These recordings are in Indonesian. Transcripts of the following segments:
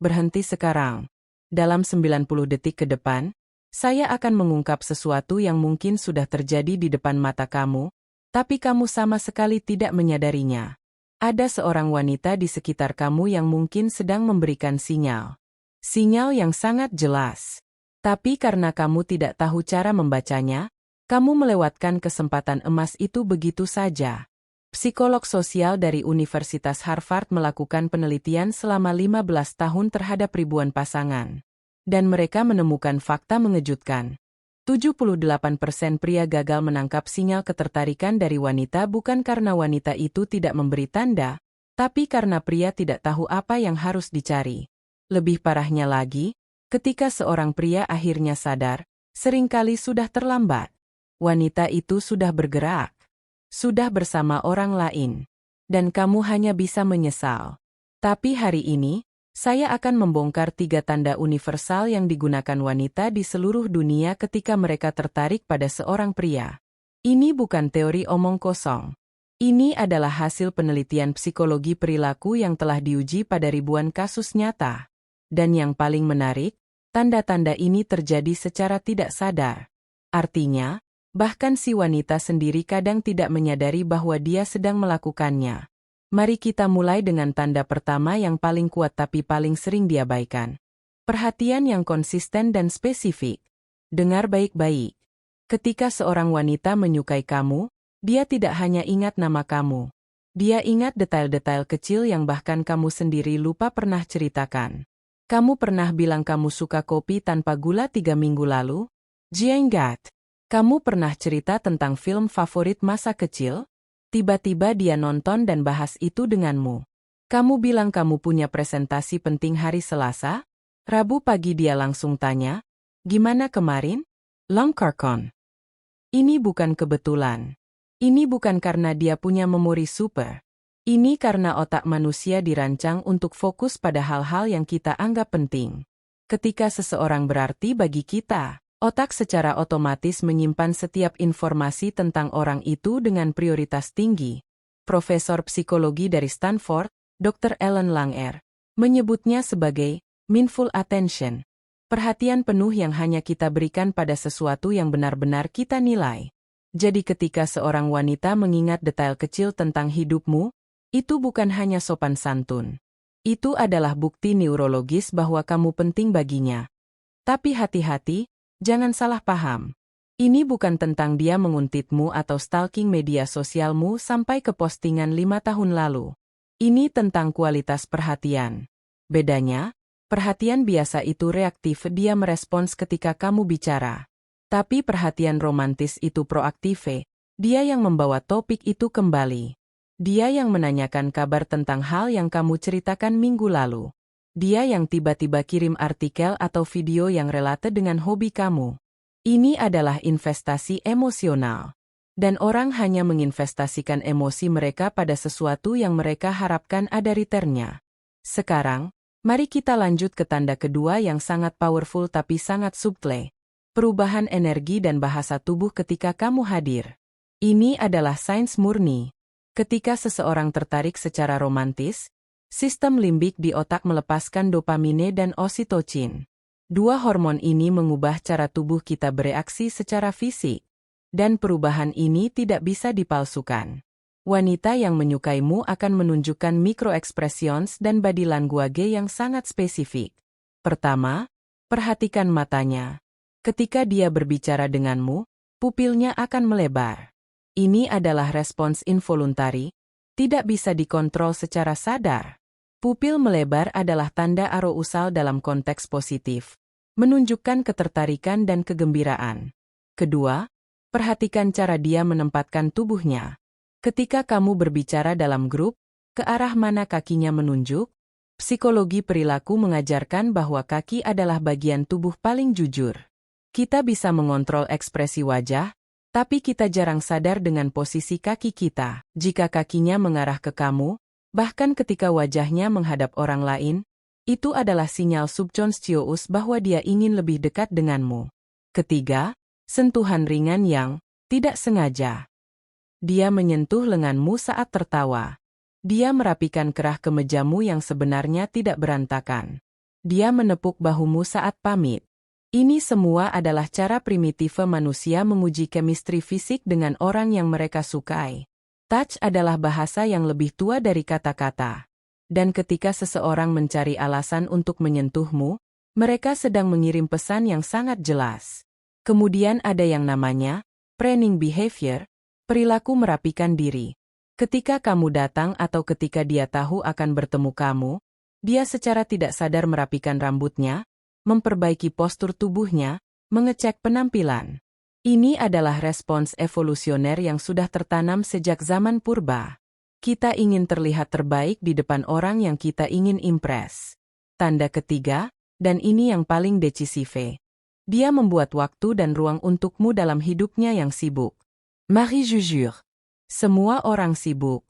berhenti sekarang. Dalam 90 detik ke depan, saya akan mengungkap sesuatu yang mungkin sudah terjadi di depan mata kamu, tapi kamu sama sekali tidak menyadarinya. Ada seorang wanita di sekitar kamu yang mungkin sedang memberikan sinyal. Sinyal yang sangat jelas. Tapi karena kamu tidak tahu cara membacanya, kamu melewatkan kesempatan emas itu begitu saja. Psikolog sosial dari Universitas Harvard melakukan penelitian selama 15 tahun terhadap ribuan pasangan. Dan mereka menemukan fakta mengejutkan. 78% pria gagal menangkap sinyal ketertarikan dari wanita bukan karena wanita itu tidak memberi tanda, tapi karena pria tidak tahu apa yang harus dicari. Lebih parahnya lagi, ketika seorang pria akhirnya sadar, seringkali sudah terlambat. Wanita itu sudah bergerak, sudah bersama orang lain, dan kamu hanya bisa menyesal. Tapi hari ini, saya akan membongkar 3 tanda universal yang digunakan wanita di seluruh dunia ketika mereka tertarik pada seorang pria. Ini bukan teori omong kosong. Ini adalah hasil penelitian psikologi perilaku yang telah diuji pada ribuan kasus nyata. Dan yang paling menarik, tanda-tanda ini terjadi secara tidak sadar. Artinya, bahkan si wanita sendiri kadang tidak menyadari bahwa dia sedang melakukannya. Mari kita mulai dengan tanda pertama yang paling kuat tapi paling sering diabaikan. Perhatian yang konsisten dan spesifik. Dengar baik-baik. Ketika seorang wanita menyukai kamu, dia tidak hanya ingat nama kamu. Dia ingat detail-detail kecil yang bahkan kamu sendiri lupa pernah ceritakan. Kamu pernah bilang kamu suka kopi tanpa gula 3 minggu lalu? Jiengat. Kamu pernah cerita tentang film favorit masa kecil? Tiba-tiba dia nonton dan bahas itu denganmu. Kamu bilang kamu punya presentasi penting hari Selasa? Rabu pagi dia langsung tanya, "Gimana kemarin?" Longkarkon. Ini bukan kebetulan. Ini bukan karena dia punya memori super. Ini karena otak manusia dirancang untuk fokus pada hal-hal yang kita anggap penting. Ketika seseorang berarti bagi kita, otak secara otomatis menyimpan setiap informasi tentang orang itu dengan prioritas tinggi. Profesor psikologi dari Stanford, Dr. Ellen Langer, menyebutnya sebagai mindful attention. Perhatian penuh yang hanya kita berikan pada sesuatu yang benar-benar kita nilai. Jadi ketika seorang wanita mengingat detail kecil tentang hidupmu, itu bukan hanya sopan santun. Itu adalah bukti neurologis bahwa kamu penting baginya. Tapi hati-hati, jangan salah paham. Ini bukan tentang dia menguntitmu atau stalking media sosialmu sampai ke postingan 5 tahun lalu. Ini tentang kualitas perhatian. Bedanya, perhatian biasa itu reaktif, dia merespons ketika kamu bicara. Tapi perhatian romantis itu proaktif, dia yang membawa topik itu kembali. Dia yang menanyakan kabar tentang hal yang kamu ceritakan minggu lalu. Dia yang tiba-tiba kirim artikel atau video yang relate dengan hobi kamu. Ini adalah investasi emosional. Dan orang hanya menginvestasikan emosi mereka pada sesuatu yang mereka harapkan ada returnnya. Sekarang, mari kita lanjut ke tanda kedua yang sangat powerful tapi sangat subtle. Perubahan energi dan bahasa tubuh ketika kamu hadir. Ini adalah sains murni. Ketika seseorang tertarik secara romantis, sistem limbik di otak melepaskan dopamine dan oksitosin. 2 hormon ini mengubah cara tubuh kita bereaksi secara fisik. Dan perubahan ini tidak bisa dipalsukan. Wanita yang menyukaimu akan menunjukkan microexpressions dan body language yang sangat spesifik. Pertama, perhatikan matanya. Ketika dia berbicara denganmu, pupilnya akan melebar. Ini adalah respons involuntari, tidak bisa dikontrol secara sadar. Pupil melebar adalah tanda arousal dalam konteks positif, menunjukkan ketertarikan dan kegembiraan. Kedua, perhatikan cara dia menempatkan tubuhnya. Ketika kamu berbicara dalam grup, ke arah mana kakinya menunjuk? Psikologi perilaku mengajarkan bahwa kaki adalah bagian tubuh paling jujur. Kita bisa mengontrol ekspresi wajah, tapi kita jarang sadar dengan posisi kaki kita. Jika kakinya mengarah ke kamu, bahkan ketika wajahnya menghadap orang lain, itu adalah sinyal subconscious bahwa dia ingin lebih dekat denganmu. Ketiga, sentuhan ringan yang tidak sengaja. Dia menyentuh lenganmu saat tertawa. Dia merapikan kerah kemejamu yang sebenarnya tidak berantakan. Dia menepuk bahumu saat pamit. Ini semua adalah cara primitif manusia menguji chemistry fisik dengan orang yang mereka sukai. Touch adalah bahasa yang lebih tua dari kata-kata. Dan ketika seseorang mencari alasan untuk menyentuhmu, mereka sedang mengirim pesan yang sangat jelas. Kemudian ada yang namanya preening behavior, perilaku merapikan diri. Ketika kamu datang atau ketika dia tahu akan bertemu kamu, dia secara tidak sadar merapikan rambutnya, memperbaiki postur tubuhnya, mengecek penampilan. Ini adalah respons evolusioner yang sudah tertanam sejak zaman purba. Kita ingin terlihat terbaik di depan orang yang kita ingin impress. Tanda ketiga, dan ini yang paling decisive. Dia membuat waktu dan ruang untukmu dalam hidupnya yang sibuk. Marie jujure. Semua orang sibuk.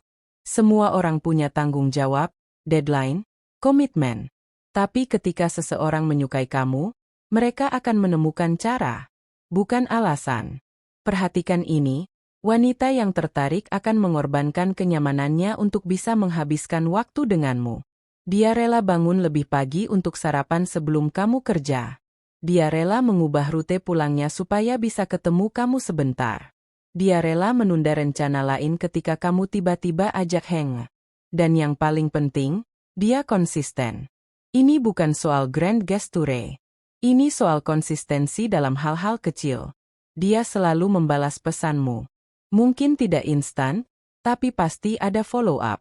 Semua orang punya tanggung jawab, deadline, komitmen. Tapi ketika seseorang menyukai kamu, mereka akan menemukan cara, bukan alasan. Perhatikan ini, wanita yang tertarik akan mengorbankan kenyamanannya untuk bisa menghabiskan waktu denganmu. Dia rela bangun lebih pagi untuk sarapan sebelum kamu kerja. Dia rela mengubah rute pulangnya supaya bisa ketemu kamu sebentar. Dia rela menunda rencana lain ketika kamu tiba-tiba ajak hang. Dan yang paling penting, dia konsisten. Ini bukan soal grand gesture. Ini soal konsistensi dalam hal-hal kecil. Dia selalu membalas pesanmu. Mungkin tidak instan, tapi pasti ada follow-up.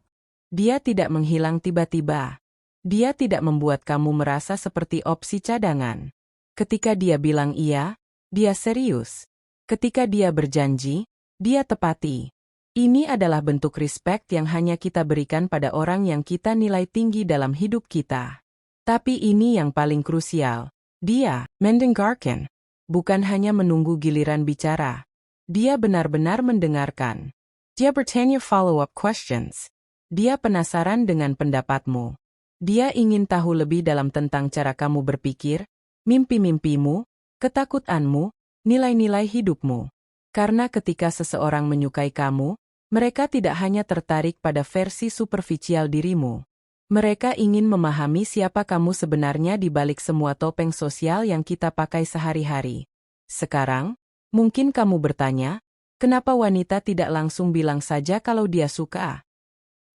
Dia tidak menghilang tiba-tiba. Dia tidak membuat kamu merasa seperti opsi cadangan. Ketika dia bilang iya, dia serius. Ketika dia berjanji, dia tepati. Ini adalah bentuk respect yang hanya kita berikan pada orang yang kita nilai tinggi dalam hidup kita. Tapi ini yang paling krusial. Dia mendengarkan. Bukan hanya menunggu giliran bicara. Dia benar-benar mendengarkan. Dia bertanya follow-up questions. Dia penasaran dengan pendapatmu. Dia ingin tahu lebih dalam tentang cara kamu berpikir, mimpi-mimpimu, ketakutanmu, nilai-nilai hidupmu. Karena ketika seseorang menyukai kamu, mereka tidak hanya tertarik pada versi superficial dirimu. Mereka ingin memahami siapa kamu sebenarnya di balik semua topeng sosial yang kita pakai sehari-hari. Sekarang, mungkin kamu bertanya, kenapa wanita tidak langsung bilang saja kalau dia suka?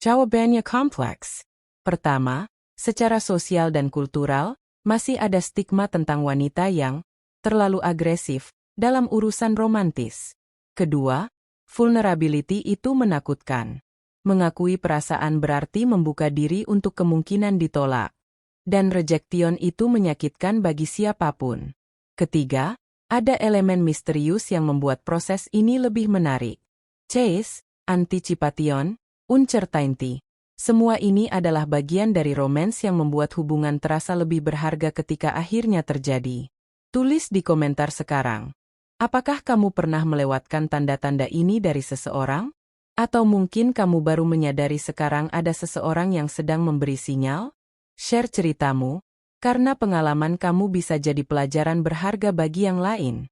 Jawabannya kompleks. Pertama, secara sosial dan kultural, masih ada stigma tentang wanita yang terlalu agresif dalam urusan romantis. Kedua, vulnerability itu menakutkan. Mengakui perasaan berarti membuka diri untuk kemungkinan ditolak. Dan rejection itu menyakitkan bagi siapapun. Ketiga, ada elemen misterius yang membuat proses ini lebih menarik. Chase, anticipation, uncertainty. Semua ini adalah bagian dari romance yang membuat hubungan terasa lebih berharga ketika akhirnya terjadi. Tulis di komentar sekarang. Apakah kamu pernah melewatkan tanda-tanda ini dari seseorang? Atau mungkin kamu baru menyadari sekarang ada seseorang yang sedang memberi sinyal? Share ceritamu, karena pengalaman kamu bisa jadi pelajaran berharga bagi yang lain.